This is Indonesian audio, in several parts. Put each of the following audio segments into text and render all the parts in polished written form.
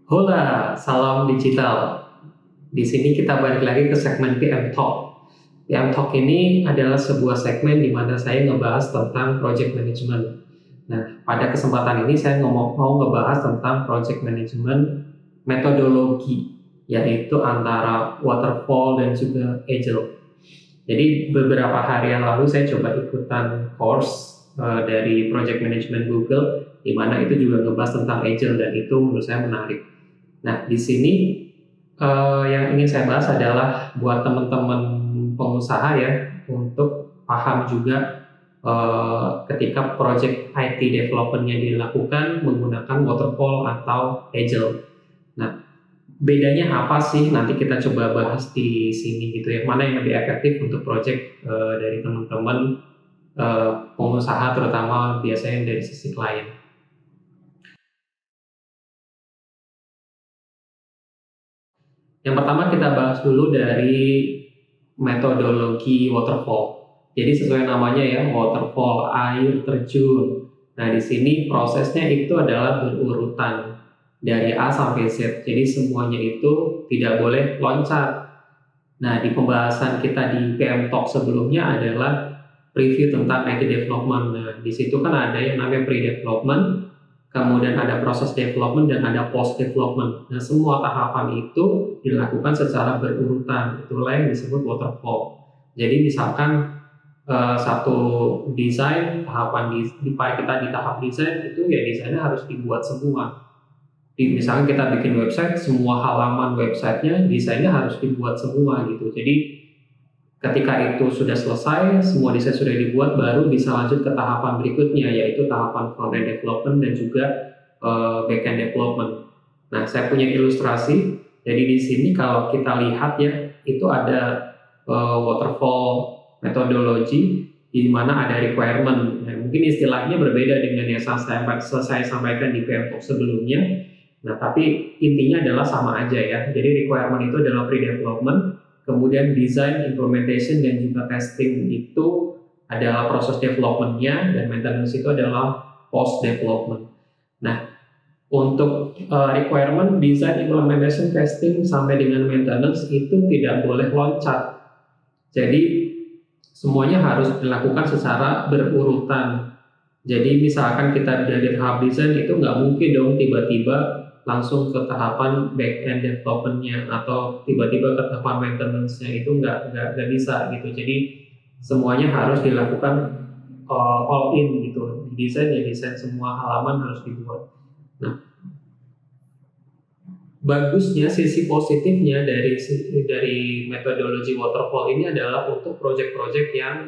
Hola, salam digital. Di sini kita balik lagi ke segmen PM Talk. PM Talk ini adalah sebuah segmen di mana saya ngebahas tentang project management. Nah, pada kesempatan ini saya mau ngebahas tentang project management metodologi, yaitu antara waterfall dan juga agile. Jadi beberapa hari yang lalu saya coba ikutan course dari project management Google, di mana itu juga ngebahas tentang agile dan itu menurut saya menarik. Nah, di sini yang ingin saya bahas adalah buat teman-teman pengusaha ya, untuk paham juga ketika project IT development-nya dilakukan menggunakan waterfall atau agile. Nah, bedanya apa sih? Nanti kita coba bahas di sini gitu ya. Mana yang lebih efektif untuk project dari teman-teman pengusaha, terutama biasanya dari sisi klien. Yang pertama kita bahas dulu dari metodologi waterfall. Jadi sesuai namanya ya, waterfall, air terjun. Nah, di sini prosesnya itu adalah berurutan dari A sampai Z. Jadi semuanya itu tidak boleh loncat. Nah, di pembahasan kita di PM Talk sebelumnya adalah review tentang IT development. Nah, di situ kan ada yang namanya pre-development, kemudian ada proses development dan ada post development. Nah, semua tahapan itu dilakukan secara berurutan. Itulah yang disebut waterfall. Jadi misalkan satu desain tahapan kita di tahap desain itu ya desainnya harus dibuat semua. Misalkan kita bikin website, semua halaman websitenya desainnya harus dibuat semua gitu. Jadi ketika itu sudah selesai, semua desain sudah dibuat, baru bisa lanjut ke tahapan berikutnya, yaitu tahapan front-end development dan juga back-end development. Nah, saya punya ilustrasi. Jadi di sini kalau kita lihat ya, itu ada waterfall methodology di mana ada requirement. Nah, mungkin istilahnya berbeda dengan yang saya sampaikan di PM Talk sebelumnya. Nah, tapi intinya adalah sama aja ya. Jadi requirement itu adalah pre-development, kemudian design, implementation, dan juga testing itu adalah proses development-nya, dan maintenance itu adalah post-development. Nah, untuk requirement, design, implementation, testing, sampai dengan maintenance itu tidak boleh loncat. Jadi, semuanya harus dilakukan secara berurutan. Jadi misalkan kita dari tahap desain itu nggak mungkin dong tiba-tiba langsung ke tahapan back-end development-nya atau tiba-tiba ke tahapan maintenance-nya, itu nggak bisa gitu. Jadi semuanya harus dilakukan all in gitu. Desain ya desain, semua halaman harus dibuat. Nah, bagusnya sisi positifnya dari metodologi waterfall ini adalah untuk project-project yang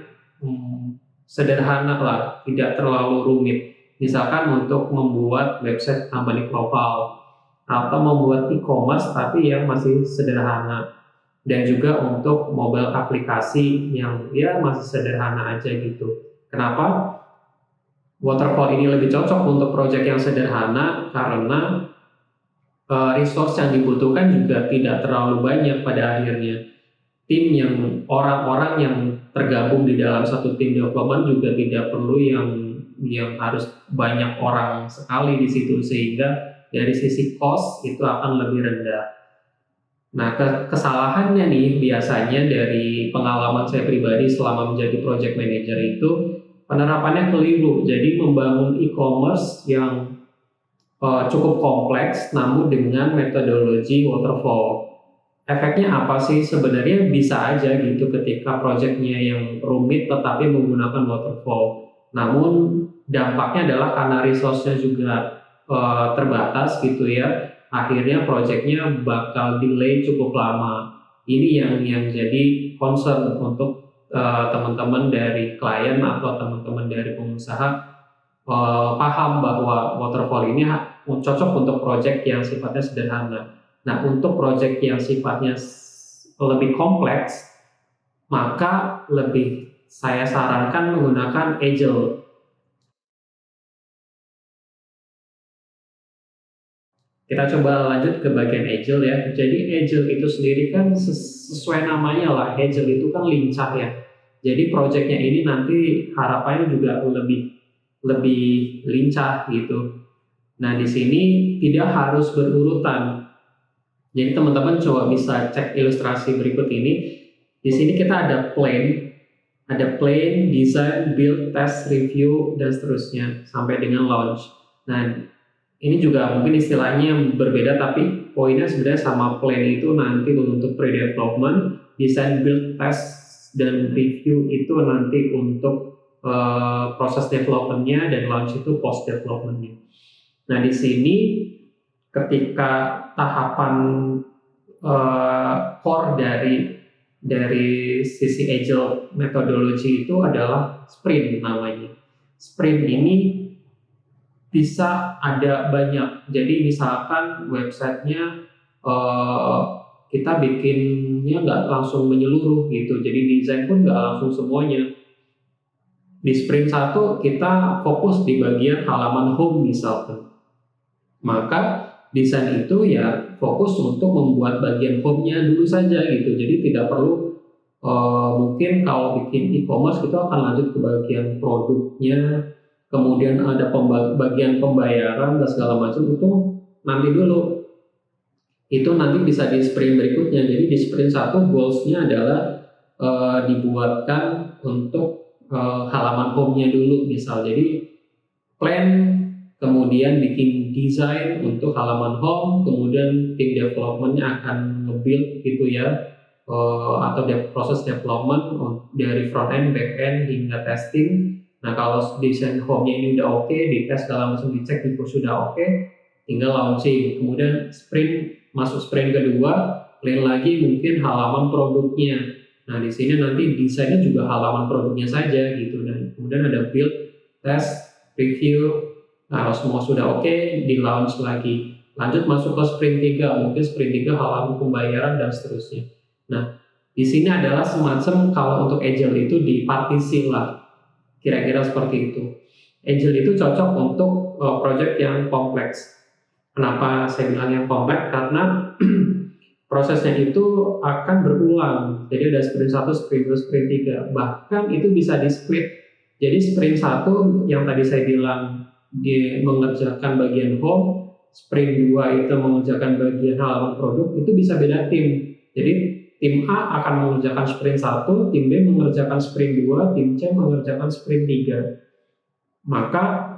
sederhana lah, tidak terlalu rumit. Misalkan untuk membuat website company profile atau membuat e-commerce tapi yang masih sederhana, dan juga untuk mobile aplikasi yang ya masih sederhana aja gitu. Kenapa waterfall ini lebih cocok untuk project yang sederhana? Karena resource yang dibutuhkan juga tidak terlalu banyak pada akhirnya. Tim yang orang-orang yang tergabung di dalam satu tim development juga tidak perlu yang harus banyak orang sekali di situ, sehingga dari sisi cost itu akan lebih rendah. Nah, kesalahannya nih biasanya dari pengalaman saya pribadi selama menjadi project manager itu penerapannya keliru. Jadi membangun e-commerce yang cukup kompleks namun dengan metodologi waterfall. Efeknya apa sih? Sebenarnya bisa aja gitu ketika projectnya yang rumit tetapi menggunakan waterfall. Namun dampaknya adalah karena resource-nya juga terbatas gitu ya. Akhirnya projectnya bakal delay cukup lama. Ini yang jadi concern untuk teman-teman dari klien atau teman-teman dari pengusaha, paham bahwa waterfall ini cocok untuk project yang sifatnya sederhana. Nah, untuk project yang sifatnya lebih kompleks, maka lebih saya sarankan menggunakan agile. Kita coba lanjut ke bagian agile ya. Jadi agile itu sendiri kan sesuai namanya lah, agile itu kan lincah ya. Jadi projectnya ini nanti harapannya juga lebih lebih lincah gitu. Nah, di sini tidak harus berurutan. Jadi teman-teman coba bisa cek ilustrasi berikut ini. Di sini kita ada plan, design, build, test, review, dan seterusnya sampai dengan launch. Nah, ini juga mungkin istilahnya berbeda, tapi poinnya sebenarnya sama. Plan itu nanti untuk pre-development, design, build, test, dan review itu nanti untuk proses development-nya, dan launch itu post development-nya. Nah, di sini ketika tahapan core dari sisi agile methodology itu adalah sprint namanya. Sprint ini bisa ada banyak. Jadi misalkan websitenya kita bikinnya nggak langsung menyeluruh gitu. Jadi desain pun nggak langsung semuanya. Di sprint 1 kita fokus di bagian halaman home misalkan. Maka desain itu ya fokus untuk membuat bagian home-nya dulu saja gitu. Jadi tidak perlu mungkin kalau bikin e-commerce kita akan lanjut ke bagian produknya, kemudian ada bagian pembayaran dan segala macam, itu nanti dulu. Itu nanti bisa di sprint berikutnya. Jadi di sprint 1 goals-nya adalah dibuatkan untuk halaman home-nya dulu misal. Jadi plan, kemudian bikin desain untuk halaman home, kemudian tim development-nya akan nge-build gitu ya, atau proses development dari front end, back end, hingga testing. Nah, kalau desain home-nya ini udah oke, dites segala macam, dicek, sudah oke, tinggal launching. Kemudian masuk sprint kedua, plan lagi mungkin halaman produknya. Nah, di sini nanti desainnya juga halaman produknya saja gitu, dan kemudian ada build, test, review. Nah, kalau semua sudah oke, di launch lagi. Lanjut masuk ke sprint 3, mungkin sprint 3 halaman pembayaran dan seterusnya. Nah, di sini adalah semacam kalau untuk agile itu dipartisi lah, kira-kira seperti itu. Agile itu cocok untuk project yang kompleks. Kenapa saya bilang yang kompleks? Karena prosesnya itu akan berulang. Jadi ada sprint 1, sprint 2, sprint 3. Bahkan itu bisa di-split. Jadi sprint 1 yang tadi saya bilang dia mengerjakan bagian home, sprint 2 itu mengerjakan bagian halaman produk, itu bisa beda tim. Jadi tim A akan mengerjakan sprint 1, tim B mengerjakan sprint 2, tim C mengerjakan sprint 3. Maka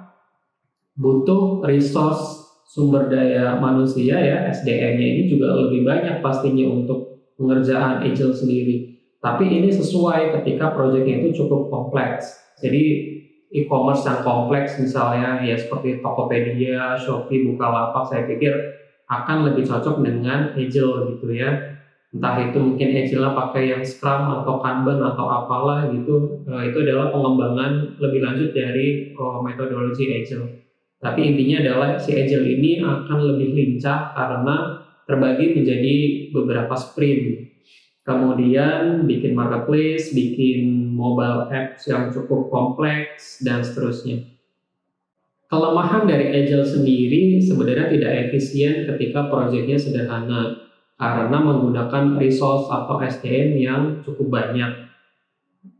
butuh resource sumber daya manusia ya, SDM-nya ini juga lebih banyak pastinya untuk pengerjaan agile sendiri. Tapi ini sesuai ketika proyeknya itu cukup kompleks. Jadi e-commerce yang kompleks misalnya ya seperti Tokopedia, Shopee, Bukalapak, saya pikir akan lebih cocok dengan agile gitu ya. Entah itu mungkin agile pakai yang Scrum atau Kanban atau apalah gitu, itu adalah pengembangan lebih lanjut dari metodologi agile. Tapi intinya adalah si agile ini akan lebih lincah karena terbagi menjadi beberapa sprint. Kemudian bikin marketplace, bikin mobile apps yang cukup kompleks, dan seterusnya. Kelemahan dari agile sendiri sebenarnya tidak efisien ketika proyeknya sederhana karena menggunakan resource atau SDM yang cukup banyak.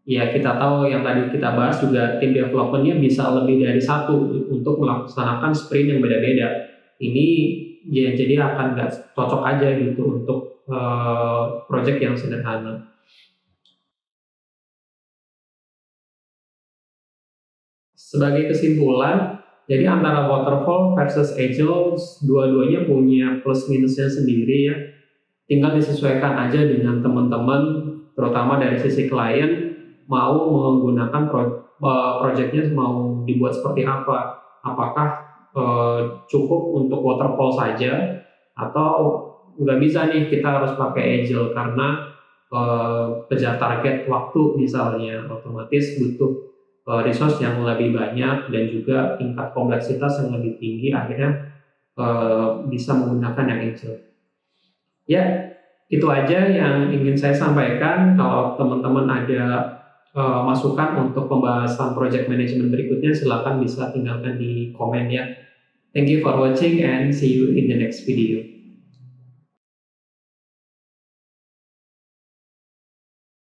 Ya, kita tahu yang tadi kita bahas juga tim development-nya bisa lebih dari satu untuk melaksanakan sprint yang beda-beda. Ini ya jadi akan nggak cocok aja gitu untuk project yang sederhana. Sebagai kesimpulan, jadi antara waterfall versus agile, dua-duanya punya plus minusnya sendiri ya. Tinggal disesuaikan aja dengan teman-teman, terutama dari sisi klien, mau menggunakan projectnya mau dibuat seperti apa. Apakah cukup untuk waterfall saja, atau nggak bisa nih kita harus pakai agile karena kejar target waktu misalnya, otomatis butuh resource yang lebih banyak dan juga tingkat kompleksitas yang lebih tinggi, akhirnya bisa menggunakan yang agile. Ya, itu aja yang ingin saya sampaikan. Kalau teman-teman ada masukan untuk pembahasan project management berikutnya, silakan bisa tinggalkan di komen ya. Thank you for watching and see you in the next video.